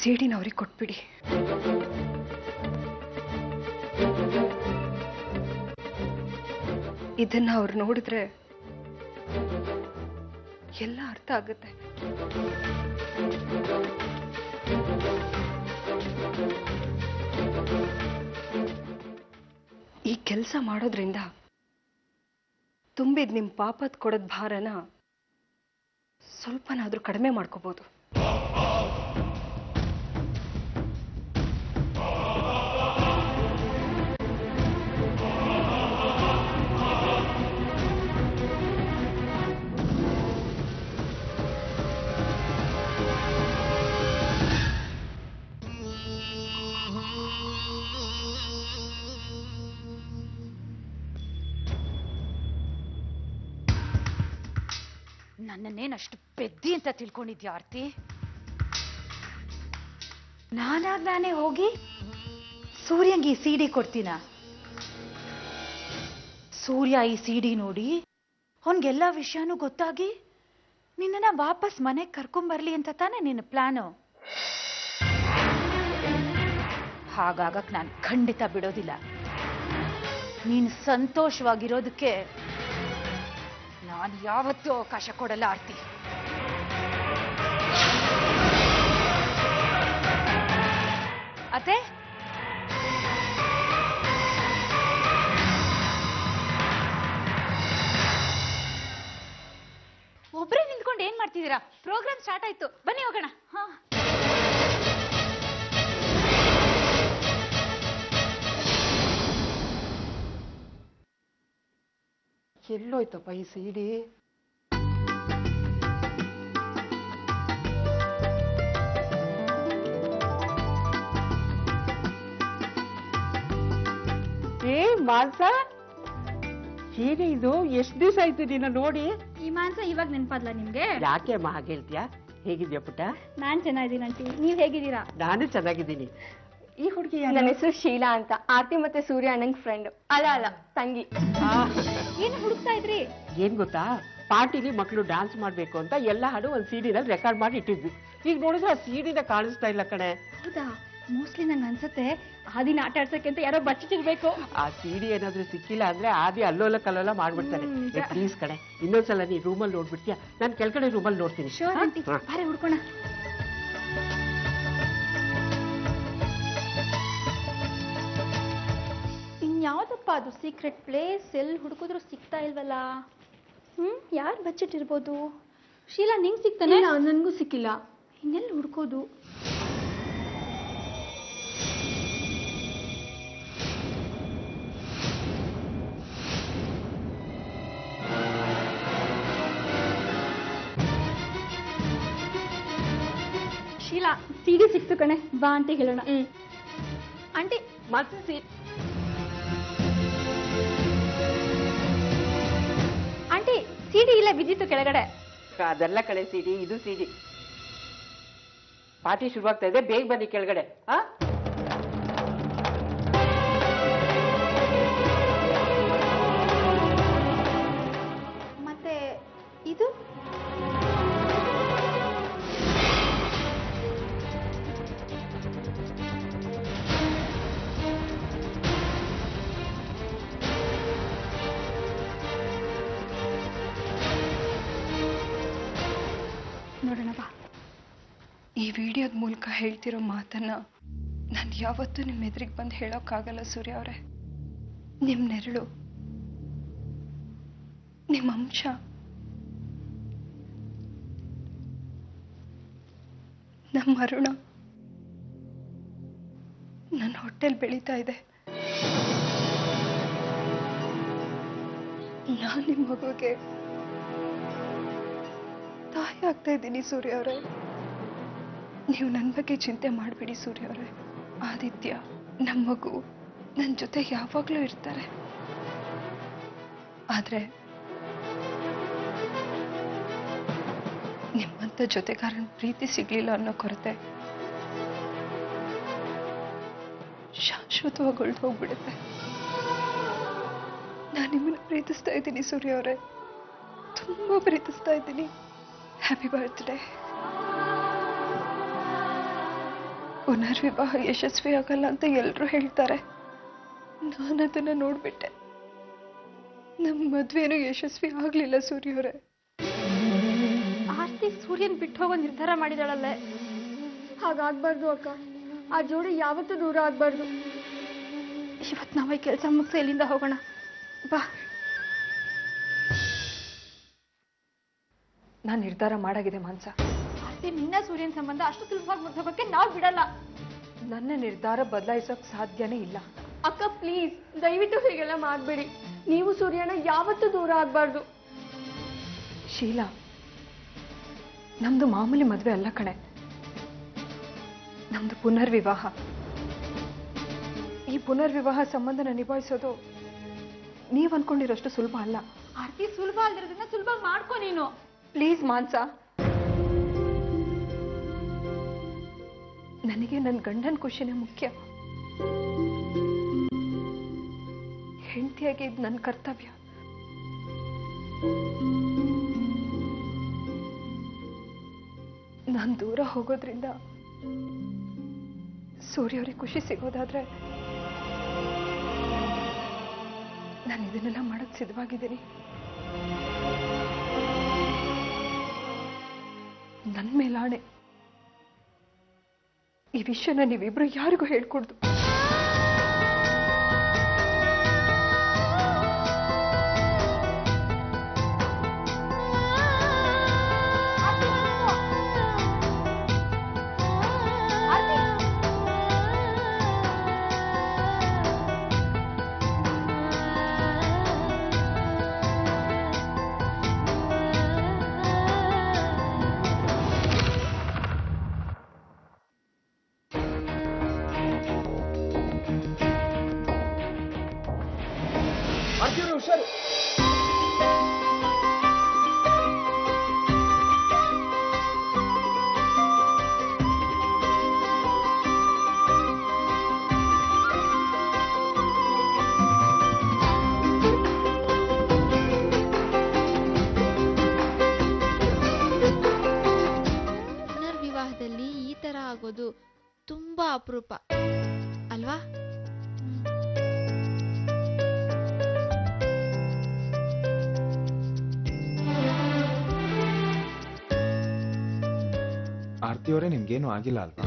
ಸಿಡಿನ ಅವ್ರಿಗೆ ಕೊಟ್ಬಿಡಿ. ಇದನ್ನ ಅವ್ರು ನೋಡಿದ್ರೆ ಎಲ್ಲ ಅರ್ಥ ಆಗುತ್ತೆ. ಈ ಕೆಲಸ ಮಾಡೋದ್ರಿಂದ ತುಂಬಿದ್ ನಿಮ್ ಪಾಪದ ಕೊಡದ ಭಾರನ ಸ್ವಲ್ಪನಾದ್ರೂ ಕಡಿಮೆ ಮಾಡ್ಕೋಬಹುದು. ನನ್ನನ್ನೇನಷ್ಟು ಪೆದ್ದಿ ಅಂತ ತಿಳ್ಕೊಂಡಿದ್ಯಾ ಆರ್ತಿ? ನಾನೇ ಹೋಗಿ ಸೂರ್ಯಂಗೆ ಈ ಸಿಡಿ ಕೊಡ್ತೀನ? ಸೂರ್ಯ ಈ ಸಿಡಿ ನೋಡಿ ಅವನ್ಗೆಲ್ಲ ವಿಷಯನೂ ಗೊತ್ತಾಗಿ ನಿನ್ನನ್ನ ವಾಪಸ್ ಮನೆಗೆ ಕರ್ಕೊಂಬರ್ಲಿ ಅಂತ ತಾನೇ ನಿನ್ನ ಪ್ಲಾನು? ಹಾಗಾಗಕ್ ನಾನು ಖಂಡಿತ ಬಿಡೋದಿಲ್ಲ. ನೀನು ಸಂತೋಷವಾಗಿರೋದಕ್ಕೆ ನಾನು ಯಾವತ್ತೂ ಅವಕಾಶ ಕೊಡಲ್ಲ ಆರ್ತಿ. ಅತ್ತೆ, ಒಬ್ರೇ ನಿಂತ್ಕೊಂಡು ಏನ್ ಮಾಡ್ತಿದ್ದೀರಾ? ಪ್ರೋಗ್ರಾಮ್ ಸ್ಟಾರ್ಟ್ ಆಯ್ತು, ಬನ್ನಿ ಹೋಗೋಣ. ಹಾ, ಎಲ್ಲೋಯ್ತಪ್ಪ ಈ ಸಿಡಿ? ಮಾಂಸ ಹೀಗೆ ಇದು ಎಷ್ಟು ದಿವಸ ಆಯ್ತು ನಿನ್ನ ನೋಡಿ? ಈ ಮಾಂಸ ಇವಾಗ ನೆನಪಾದ್ಲ ನಿಮ್ಗೆ? ಯಾಕೆ ಅಮ್ಮ ಹಾಗೆ ಹೇಳ್ತೀಯಾ? ಹೇಗಿದ್ಯಾ ಪುಟ್ಟ? ನಾನ್ ಚೆನ್ನಾಗಿದ್ದೀನಿ ಆಂಟಿ, ನೀವ್ ಹೇಗಿದ್ದೀರಾ? ನಾನು ಚೆನ್ನಾಗಿದ್ದೀನಿ. ಈ ಹುಡುಗಿ ನನ್ನ ಹೆಸರು ಶೀಲಾ ಅಂತ, ಆರ್ತಿ ಮತ್ತೆ ಸೂರ್ಯ ಅಣ್ಣಂಗ್ ಫ್ರೆಂಡ್. ಅಲ್ಲ ತಂಗಿ. ಏನು ಹುಡುಕ್ತಾ ಇದ್ರಿ? ಏನ್ ಗೊತ್ತಾ, ಪಾರ್ಟಿಲಿ ಮಕ್ಕಳು ಡ್ಯಾನ್ಸ್ ಮಾಡ್ಬೇಕು ಅಂತ ಎಲ್ಲ ಹಾಡು ಒಂದ್ ಸಿಡಿನಲ್ಲಿ ರೆಕಾರ್ಡ್ ಮಾಡಿ ಇಟ್ಟಿದ್ವಿ. ಈಗ ನೋಡಿದ್ರೆ ಆ ಸಿಡಿನ ಕಾಣಿಸ್ತಾ ಇಲ್ಲ ಕಣೆ. ಹೌದಾ? ಮೋಸ್ಟ್ಲಿ ನಂಗೆ ಅನ್ಸುತ್ತೆ ಆ ದಿನ ಆಟ ಆಡ್ಸಕ್ಕೆ ಅಂತ ಯಾರೋ ಬಚ್ಚಿಟ್ಟಿರ್ಬೇಕು. ಆ ಸಿಡಿ ಏನಾದ್ರೂ ಸಿಕ್ಕಿಲ್ಲ ಅಂದ್ರೆ ಆದಿ ಅಲ್ಲೋಲ ಕಲ್ಲೋಲ ಮಾಡ್ಬಿಡ್ತಾನೆ. ಪ್ಲೀಸ್ ಕಣೆ, ಇನ್ನೊಂದ್ಸಲ ನೀ ರೂಮಲ್ಲಿ ನೋಡ್ಬಿಡ್ತೀಯ, ನಾನು ಕೆಳಗಡೆ ರೂಮಲ್ಲಿ ನೋಡ್ತೀನಿ. ಶೋರ್ ಆಂಟಿ, ಬಾರೆ ಹುಡ್ಕೋಣ. ಇನ್ಯಾವ್ದಪ್ಪ ಅದು ಸೀಕ್ರೆಟ್ ಪ್ಲೇಸ್? ಎಲ್ಲಿ ಹುಡುಕಿದ್ರು ಸಿಗ್ತಾ ಇಲ್ವಲ್ಲ. ಯಾರು ಬಚ್ಚಿಟ್ಟಿರ್ಬೋದು? ಶೀಲಾ, ನಿಂಗೆ ಸಿಗ್ತಾನೆ? ನನ್ಗೂ ಸಿಕ್ಕಿಲ್ಲ. ಇನ್ನೆಲ್ಲಿ ಹುಡ್ಕೋದು? ಶೀಲಾ, ಸಿಡಿ ಸಿಕ್ತು ಕಣೆ, ಬಾ ಆಂಟಿ ಹೇಳೋಣ. ಆಂಟಿ ಮತ್ತೆ ಆಂಟಿ, ಸಿಡಿ ಇಲ್ಲ, ಬಿದ್ದಿತ್ತು ಕೆಳಗಡೆ. ಅದೆಲ್ಲ ಕಡೆ ಸಿಡಿ, ಇದು ಸಿಡಿ. ಪಾರ್ಟಿ ಶುರುವಾಗ್ತಾ ಇದೆ, ಬೇಗ ಬನ್ನಿ ಕೆಳಗಡೆ. ಮತ್ತೆ ಇದು ನೋಡೋಣ ಬಾ. ಈ ವಿಡಿಯೋದ ಮೂಲಕ ಹೇಳ್ತಿರೋ ಮಾತನ್ನ ನಾನು ಯಾವತ್ತೂ ನಿಮ್ಮ ಎದುರಿಗೆ ಬಂದು ಹೇಳೋಕ್ಕಾಗಲ್ಲ ಸೂರ್ಯ ಅವರೇ. ನಿಮ್ಮ ನೆರಳು, ನಿಮ್ಮ ಅಂಶ, ನಮ್ಮ ಅರುಣ ನನ್ನ ಹೊಟ್ಟೆಲ್ ಬೆಳೀತಾ ಇದೆ. ನಾನು ನಿಮ್ಮ ಮಗುಗೆ ತಾಯಿ ಆಗ್ತಾ ಇದ್ದೀನಿ ಸೂರ್ಯ ಅವರೇ. ನೀವು ನನ್ನ ಬಗ್ಗೆ ಚಿಂತೆ ಮಾಡಬೇಡಿ ಸೂರ್ಯ ಅವರೇ. ಆದಿತ್ಯ, ನಮ್ಮ ಮಗು ನನ್ನ ಜೊತೆ ಯಾವಾಗಲೂ ಇರ್ತಾರೆ. ಆದ್ರೆ ನಿಮ್ಮಂತ ಜೊತೆಗಾರನ ಪ್ರೀತಿ ಸಿಗ್ಲಿಲ್ಲ ಅನ್ನೋ ಕೊರತೆ ಶಾಶ್ವತವಾಗಿ ಹೊಳ್ದು ಹೋಗ್ಬಿಡುತ್ತೆ. ನಾನು ನಿಮ್ಮನ್ನು ಪ್ರೀತಿಸ್ತಾ ಇದ್ದೀನಿ ಸೂರ್ಯ ಅವರೇ, ತುಂಬಾ ಪ್ರೀತಿಸ್ತಾ ಇದ್ದೀನಿ. Happy birthday. ಪುನರ್ವಿವಾಹ ಯಶಸ್ವಿ ಆಗಲ್ಲ ಅಂತ ಎಲ್ಲರೂ ಹೇಳ್ತಾರೆ. ನಾನು ಅದನ್ನ ನೋಡ್ಬಿಟ್ಟೆ. ನಮ್ಮ ಮದ್ವೆನೂ ಯಶಸ್ವಿ ಆಗ್ಲಿಲ್ಲ ಸೂರ್ಯ ಅವರೇ. ಆರ್ತಿ ಸೂರ್ಯನ್ ಬಿಟ್ಟು ಹೋಗೋ ನಿರ್ಧಾರ ಮಾಡಿದಾಳಲ್ಲೇ. ಹಾಗಾಗ್ಬಾರ್ದು ಅಕ್ಕ. ಆ ಜೋಡಿ ಯಾವತ್ತೂ ದೂರ ಆಗ್ಬಾರ್ದು. ಇವತ್ತು ನಾವೇ ಕೆಲಸ ಮುಗಿಸಿ ಇಲ್ಲಿಂದ ಹೋಗೋಣ ಬಾ. ನಾನು ನಿರ್ಧಾರ ಮಾಡಾಗಿದೆ ಮಾನ್ಸ. ಆರ್ತಿ ನಿನ್ನ ಸೂರ್ಯನ್ ಸಂಬಂಧ ಅಷ್ಟು ಸುಲಭವಾಗಿ ಮುಗ್ದೋಗಕ್ಕೆ ನಾವು ಬಿಡಲ್ಲ. ನನ್ನ ನಿರ್ಧಾರ ಬದಲಾಯಿಸೋಕ್ ಸಾಧ್ಯನೇ ಇಲ್ಲ. ಅಕ್ಕ ಪ್ಲೀಸ್ ದಯವಿಟ್ಟು ಹೀಗೆಲ್ಲ ಮಾಡ್ಬೇಡಿ. ನೀವು ಸೂರ್ಯನ ಯಾವತ್ತೂ ದೂರ ಆಗ್ಬಾರ್ದು. ಶೀಲಾ, ನಮ್ದು ಮಾಮೂಲಿ ಮದ್ವೆ ಅಲ್ಲ ಕಣೆ. ನಮ್ದು ಪುನರ್ವಿವಾಹ. ಈ ಪುನರ್ವಿವಾಹ ಸಂಬಂಧನ ನಿಭಾಯಿಸೋದು ನೀವ್ ಅನ್ಕೊಂಡಿರೋಷ್ಟು ಸುಲಭ ಅಲ್ಲ. ಆರ್ತಿ ಸುಲಭ ಅಲ್ದಿರೋದನ್ನ ಸುಲಭ ಮಾಡ್ಕೊ ನೀನು. ಪ್ಲೀಸ್ ಮಾನ್ಸ, ನನಗೆ ನನ್ನ ಗಂಡನ ಖುಷಿನೇ ಮುಖ್ಯ. ಹೆಂಡತಿಯಾಗಿ ಇದು ನನ್ನ ಕರ್ತವ್ಯ. ನಾನು ದೂರ ಹೋಗೋದ್ರಿಂದ ಸೂರ್ಯ ಅವ್ರಿಗೆ ಖುಷಿ ಸಿಗೋದಾದ್ರೆ ನಾನು ಇದನ್ನೆಲ್ಲ ಮಾಡಕ್ ಸಿದ್ಧವಾಗಿದ್ದೀನಿ. ನನ್ನ ಮೇಲಾಣೆ, ಈ ವಿಷಯನ ನೀವಿಬ್ರು ಯಾರಿಗೂ ಹೇಳ್ಕೊಡ್ದು. ಪುನರ್ವಿವಾಹದಲ್ಲಿ ಈ ತರ ಆಗೋದು ತುಂಬಾ ಅಪರೂಪ ಅಲ್ವಾ? ಆರ್ತಿಯವರೇ, ನಿಮ್ಗೇನು ಆಗಿಲ್ಲ ಅಲ್ವಾ?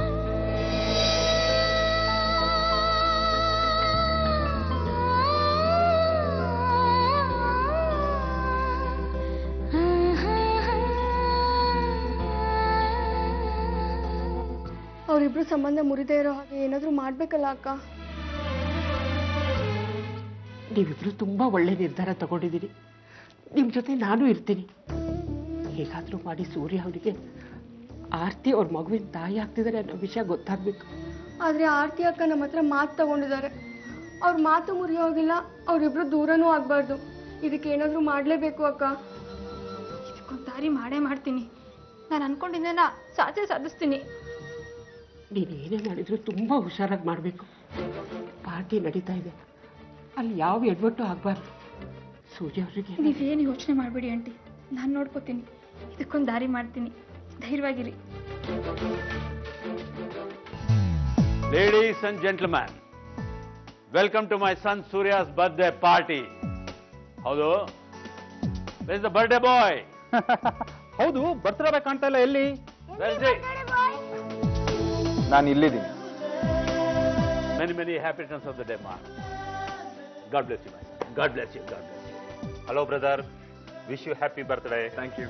ಅವರಿಬ್ರು ಸಂಬಂಧ ಮುರಿದೇ ಇರೋ ಹಾಗೆ ಏನಾದ್ರೂ ಮಾಡ್ಬೇಕಲ್ಲ ಅಕ್ಕ. ನೀವಿಬ್ರು ತುಂಬಾ ಒಳ್ಳೆ ನಿರ್ಧಾರ ತಗೊಂಡಿದ್ದೀರಿ. ನಿಮ್ ಜೊತೆ ನಾನು ಇರ್ತೀನಿ. ಹೇಗಾದ್ರೂ ಮಾಡಿ ಸೂರ್ಯ ಅವರಿಗೆ ಆರ್ತಿ ಅವ್ರ ಮಗುವಿನ ತಾಯಿ ಆಗ್ತಿದ್ದಾರೆ ಅನ್ನೋ ವಿಷಯ ಗೊತ್ತಾಗ್ಬೇಕು. ಆದ್ರೆ ಆರ್ತಿ ಅಕ್ಕ ನಮ್ಮ ಹತ್ರ ಮಾತು ತಗೊಂಡಿದ್ದಾರೆ. ಅವ್ರ ಮಾತು ಮುರಿಯೋ ಹೋಗಿಲ್ಲ, ಅವರಿಬ್ರು ದೂರನೂ ಆಗ್ಬಾರ್ದು. ಇದಕ್ಕೆ ಏನಾದ್ರೂ ಮಾಡ್ಲೇಬೇಕು ಅಕ್ಕ. ಇದಕ್ಕೊಂದು ದಾರಿ ಮಾಡೇ ಮಾಡ್ತೀನಿ. ನಾನು ಅನ್ಕೊಂಡಿದ್ದನ್ನ ಸಾಧಿಸ್ತೀನಿ. ನೀನು ಏನೇ ಮಾಡಿದ್ರು ತುಂಬಾ ಹುಷಾರಾಗಿ ಮಾಡಬೇಕು. ಪಾರ್ಟಿ ನಡೀತಾ ಇದೆ, ಅಲ್ಲಿ ಯಾವ ಎಡ್ವಟ್ಟು ಆಗ್ಬಾರ್ದು. ಸೂರ್ಯ ಅವರಿಗೆ ನೀವೇನು ಯೋಚನೆ ಮಾಡಬೇಡಿ ಆಂಟಿ, ನಾನು ನೋಡ್ಕೋತೀನಿ. ಇದಕ್ಕೊಂದು ದಾರಿ ಮಾಡ್ತೀನಿ, ಧೈರ್ಯವಾಗಿರಿ. Ladies and gentlemen, welcome to my son Surya's birthday party. ಹೌದು, where is the birthday boy? ಹೌದು, ಬರ್ತಿರಬೇಕು ಕಾಣ್ತಾ ಇಲ್ಲ. ಎಲ್ಲಿ? Where is he? ನಾನು ಇಲ್ಲಿದ್ದೀನಿ. Many happy returns of the day, ma. God bless you, my son. God bless you. God bless you. Hello, brother. Wish you happy birthday. Thank you.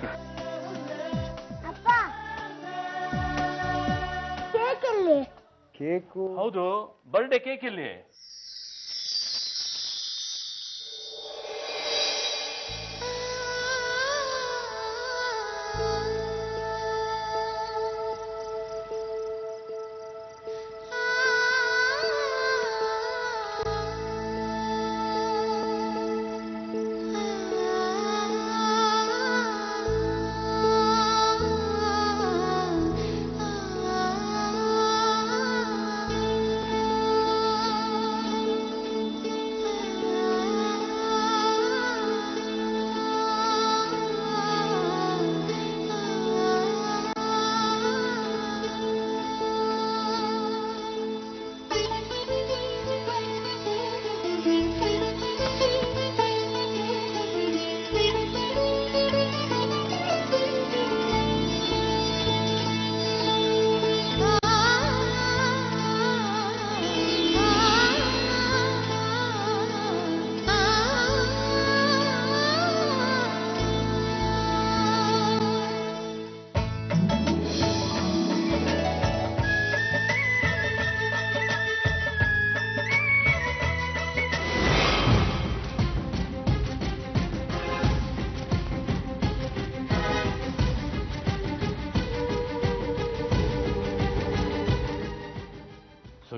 Cake? ಹೌದು, birthday cake ಇಲ್ಲಿ.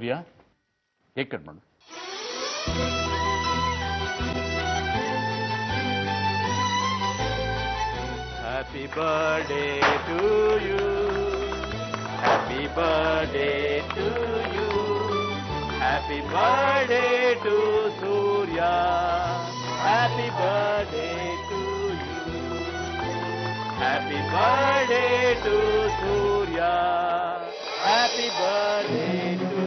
ಸೂರ್ಯ ಹೇಗೆ cut ಮಾಡು. Happy birthday to you, happy birthday to you, happy birthday to Surya, happy birthday to you, happy birthday to Surya, happy birthday to you.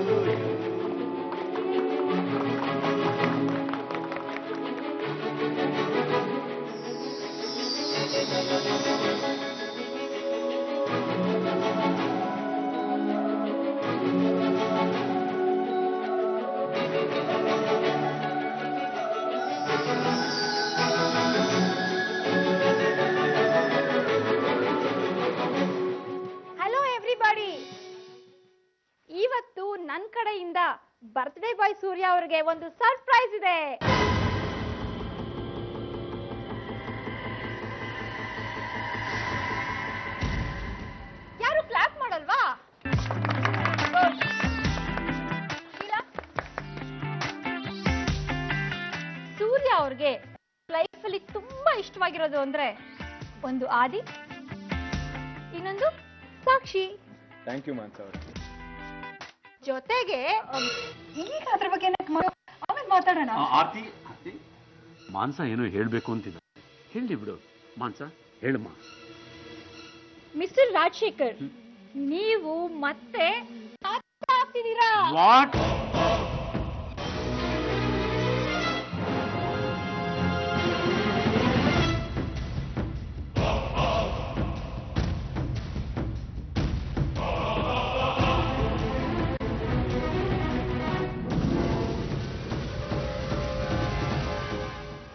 Hello everybody, ಇವತ್ತು ನನ್ನ ಕಡೆಯಿಂದ birthday ಬಾಯ್ ಸೂರ್ಯ ಅವರಿಗೆ ಒಂದು surprise ಇದೆ. ಯಾರು ಕ್ಲಾಪ್ ಮಾಡಲ್ವಾ? ಶೀಲಾ, ಸೂರ್ಯ ಅವ್ರಿಗೆ ಲೈಫಲ್ಲಿ ತುಂಬಾ ಇಷ್ಟವಾಗಿರೋದು ಅಂದ್ರೆ ಒಂದು ಆದಿ, ಇನ್ನೊಂದು ಸಾಕ್ಷಿ. ಥ್ಯಾಂಕ್ ಯು ಮಾನ್ಸ ಅವ್ರೆ. ಜೊತೆಗೆ ಈಗ ಅದ್ರ ಬಗ್ಗೆ ಆಮೇಲೆ ಮಾತಾಡೋಣ. ಆರ್ತಿ, ಮಾನ್ಸ ಏನೋ ಹೇಳ್ಬೇಕು ಅಂತಿದ್ದ, ಹೇಳಿ ಬಿಡು. ಮಾನ್ಸ ಹೇಳಮ್ಮ. ಮಿಸ್ಟರ್ ರಾಜಶೇಖರ್, ನೀವು ಮತ್ತೆ ಆಗ್ತಿದ್ದೀರಾ? ವಾಟ್?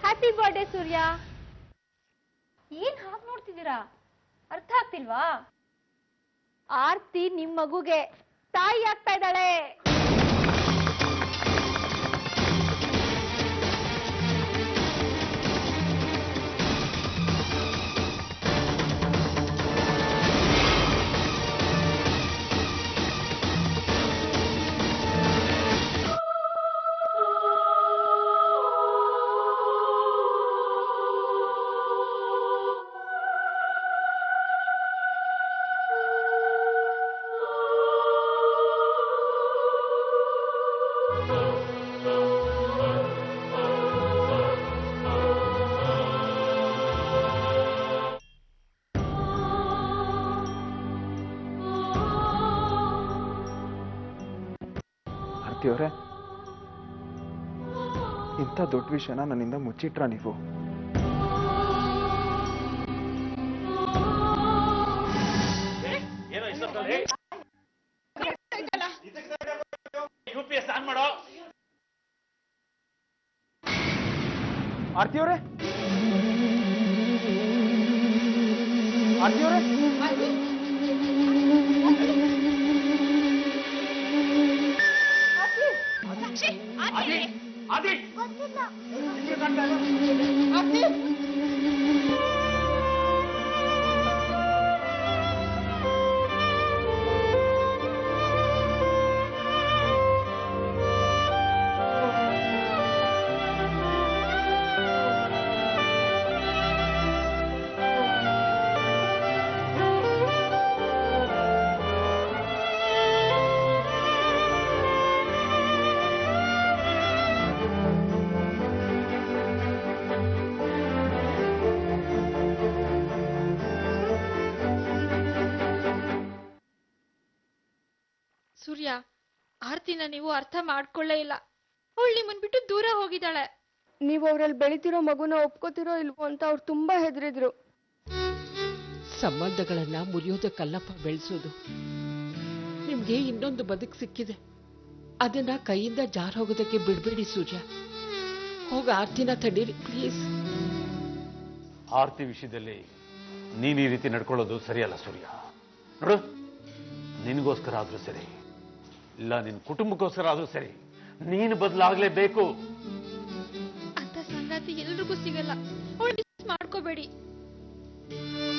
ಹ್ಯಾಪಿ ಬರ್ಡೇ ಸೂರ್ಯ. ಏನ್ ಹಾಗೆ ನೋಡ್ತಿದ್ದೀರಾ? ಅರ್ಥ ಆಗ್ತಿಲ್ವಾ? ಆರ್ತಿ ನಿಮ್ ಮಗುಗೆ ತಾಯಿ ಆಗ್ತಾ ಇದ್ದಾಳೆ. ಆರ್ತಿಯವರೇ, ಇಂಥ ದೊಡ್ಡ ವಿಷಯನ ನನ್ನಿಂದ ಮುಚ್ಚಿಟ್ರ ನೀವು? UPS ಆನ್ ಮಾಡೋ. ಆರ್ತಿಯವರೇ, ಆರ್ತಿಯವರೇ, ಸೂರ್ಯ, ಆರ್ತಿನ ನೀವು ಅರ್ಥ ಮಾಡ್ಕೊಳ್ಳೇ ಇಲ್ಲ. ಅವಳು ನಿಮ್ಮನ್ ಬಿಟ್ಟು ದೂರ ಹೋಗಿದ್ದಾಳೆ. ನೀವು ಅವರಲ್ಲಿ ಬೆಳಿತಿರೋ ಮಗುನ ಒಪ್ಕೋತಿರೋ ಇಲ್ವೋ ಅಂತ ಅವ್ರು ತುಂಬಾ ಹೆದರಿದ್ರು. ಸಂಬಂಧಗಳನ್ನ ಮುರಿಯೋದಕ್ಕಲ್ಲಪ್ಪ ಬೆಳೆಸೋದು. ನಿಮ್ಗೆ ಇನ್ನೊಂದು ಬದುಕು ಸಿಕ್ಕಿದೆ, ಅದನ್ನ ಕೈಯಿಂದ ಜಾರ ಹೋಗೋದಕ್ಕೆ ಬಿಡ್ಬೇಡಿ ಸೂರ್ಯ. ಹೋಗ ಆರ್ತಿನ ತಡೀರಿ ಪ್ಲೀಸ್. ಆರ್ತಿ ವಿಷಯದಲ್ಲಿ ನೀನು ಈ ರೀತಿ ನಡ್ಕೊಳ್ಳೋದು ಸರಿಯಲ್ಲ ಸೂರ್ಯ. ನೋಡು, ನಿನಗೋಸ್ಕರ ಆದ್ರೂ ಸರಿ, ಇಲ್ಲ ನಿನ್ನ ಕುಟುಂಬಕ್ಕೋಸ್ಕರ ಆದ್ರೂ ಸರಿ, ನೀನು ಬದಲಾಗಲೇಬೇಕು. ಅಂತ ಸಂಗಾತಿ ಎಲ್ರಿಗೂ ಸಿಗಲ್ಲ. ಅವಳು ಮಿಸ್ ಮಾಡ್ಕೋಬೇಡಿ.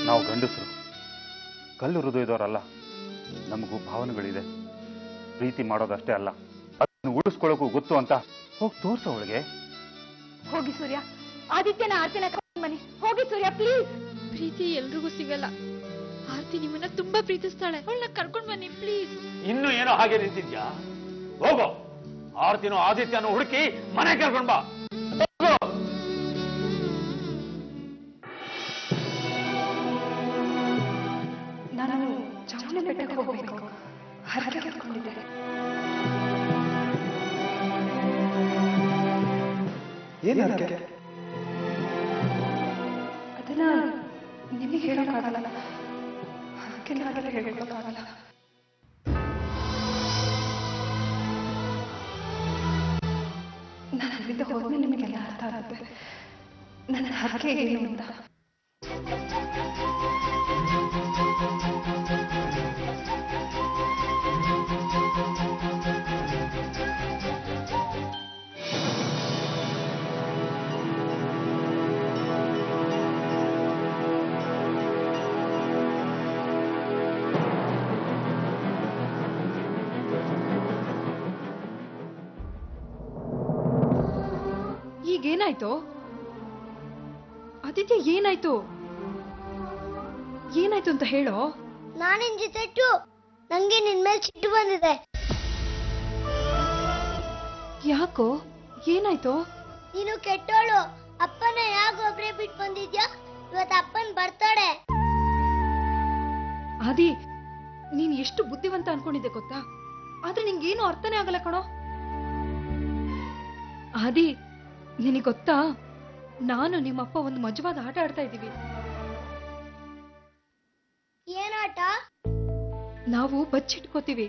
ನಾವು ಗಂಡಸರು ಕಲ್ಲು ಹೃದಯದವರಲ್ಲ. ನಮಗೂ ಭಾವನೆಗಳಿದೆ. ಪ್ರೀತಿ ಮಾಡೋದಷ್ಟೇ ಅಲ್ಲ, ಉಳಿಸ್ಕೊಳ್ಳೋಕು ಗೊತ್ತು ಅಂತ ಹೋಗಿ ತೋರ್ಸು ಅವಳಿಗೆ. ಹೋಗಿ ಸೂರ್ಯ, ಆದಿತ್ಯನ ಆರ್ತಿನ ಕರ್ಕೊಂಡ್ ಬನ್ನಿ. ಹೋಗಿ ಸೂರ್ಯ ಪ್ಲೀಸ್. ಪ್ರೀತಿ ಎಲ್ರಿಗೂ ಸಿಗಲ್ಲ. ಆರ್ತಿ ನಿಮ್ಮನ್ನ ತುಂಬಾ ಪ್ರೀತಿಸ್ತಾಳೆ. ಅವಳನ್ನ ಕರ್ಕೊಂಡ್ ಬನ್ನಿ ಪ್ಲೀಸ್. ಇನ್ನು ಏನೋ ಹಾಗೆ ನಿಂತಿದ್ಯಾ? ಹೋಗೋ, ಆರ್ತಿನೋ ಆದಿತ್ಯನೋ ಹುಡುಕಿ ಮನೆ ಕರ್ಕೊಂಡ್ ಬಾ. ನಾನು ಚಾಮುಂಡಿ ಬೆಟ್ಟಕ್ಕೆ ಹೋಗ್ಬೇಕು. ಹರಕೆ ಕರ್ಕೊಂಡಿದ್ದೆ. ಏನು ಹರಕೆ? ಅದನ್ನ ನಿಮಗೆ ಹೇಳೋಕ್ಕಾಗಲ್ಲ. ಹರಕೆನಾಗಲ್ಲ ಹೇಳೋಕ್ಕಾಗಲ್ಲ. ನಾನು ಅಲ್ಲಿಂದ ಹೋದ್ಮೇಲೆ ನಿಮಗೆಲ್ಲ ಅರ್ಥ ಆಗುತ್ತೆ ನನ್ನ ಹರಕೆ ಏನು ಅಂತ. ಈಗೇನಾಯ್ತು ಆದಿತ್ಯ? ಏನಾಯ್ತು ಏನಾಯ್ತು ಅಂತ ಹೇಳೋ. ನಾನಿನ್ ಜೊತೆ ನಂಗೆ ನಿನ್ ಮೇಲೆ ಸಿಟ್ಟು ಬಂದಿದೆ. ಯಾಕೋ, ಏನಾಯ್ತು? ನೀನು ಕೆಟ್ಟೋಳು. ಅಪ್ಪನ ಯಾಕೆ ಒಬ್ರೇ ಬಿಟ್ಟು ಬಂದಿದ್ಯಾ? ಇವತ್ತು ಅಪ್ಪನ್ ಬರ್ತಾಳೆ. ಆದಿ, ನೀನ್ ಎಷ್ಟು ಬುದ್ಧಿವಂತ ಅನ್ಕೊಂಡಿದ್ದೆ ಗೊತ್ತಾ? ಆದ್ರೆ ನಿಂಗೇನು ಅರ್ಥನೇ ಆಗಲ್ಲ ಕಣೋ. ಆದಿ, ನಿನಗೆ ಗೊತ್ತಾ, ನಾನು ನಿಮ್ಮಪ್ಪ ಒಂದು ಮಜವಾದ ಆಟ ಆಡ್ತಾ ಇದ್ದೀವಿ. ಏನಾಟ? ನಾವು ಬಚ್ಚಿಟ್ಕೋತೀವಿ.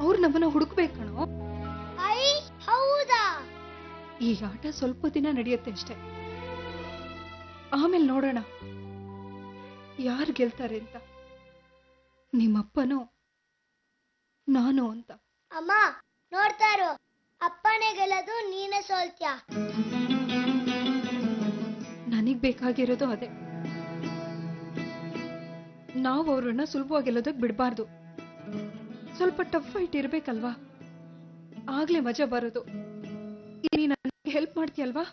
ಅವ್ರು ನಮ್ಮನ್ನ ಹುಡುಕ್ಬೇಕು ಕಣೋ. ಹೌದಾ? ಈ ಆಟ ಸ್ವಲ್ಪ ದಿನ ನಡೆಯುತ್ತೆ ಅಷ್ಟೇ. ಆಮೇಲೆ ನೋಡೋಣ ಯಾರು ಗೆಲ್ತಾರೆ ಅಂತ. ನಿಮ್ಮಪ್ಪನೋ ನಾನು ಅಂತ. ಅಮ್ಮ ನೋಡ್ತಾ ಇರು, ಅಪ್ಪನೇ ಗೆಲ್ಲೋದು, ನೀನೇ ಸೋಲ್ತ್ಯಾ. ನನಗ್ ಬೇಕಾಗಿರೋದು ಅದೇ. ನಾವು ಅವ್ರನ್ನ ಸುಲಭವಾಗಿ ಗೆಲ್ಲೋದಕ್ ಬಿಡಬಾರ್ದು. ಸ್ವಲ್ಪ ಟಫ್ ಫೈಟ್ ಇರ್ಬೇಕಲ್ವಾ? ಆಗ್ಲೇ ಮಜಾ ಬರೋದು. ನೀ ನನಗೆ ಹೆಲ್ಪ್ ಮಾಡ್ತೀಯಲ್ವಾ?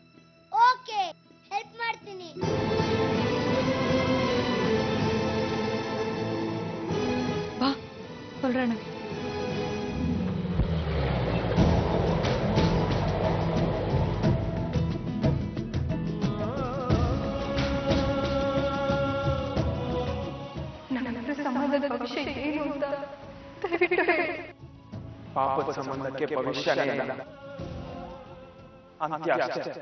ಓಕೆ, ಹೆಲ್ಪ್ ಮಾಡ್ತೀನಿ. ಬಾ ಹೊರಡೋಣ. ಸಮಾಜದ ಭವಿಷ್ಯ ಏನು ಅಂತ ದಯವಿಟ್ಟು ಹೇಳಿ. ಪಾಪದ ಸಂಬಂಧಕ್ಕೆ ಭವಿಷ್ಯನೇ ಇಲ್ಲ, ಅಂತ್ಯ ಅಷ್ಟೇ.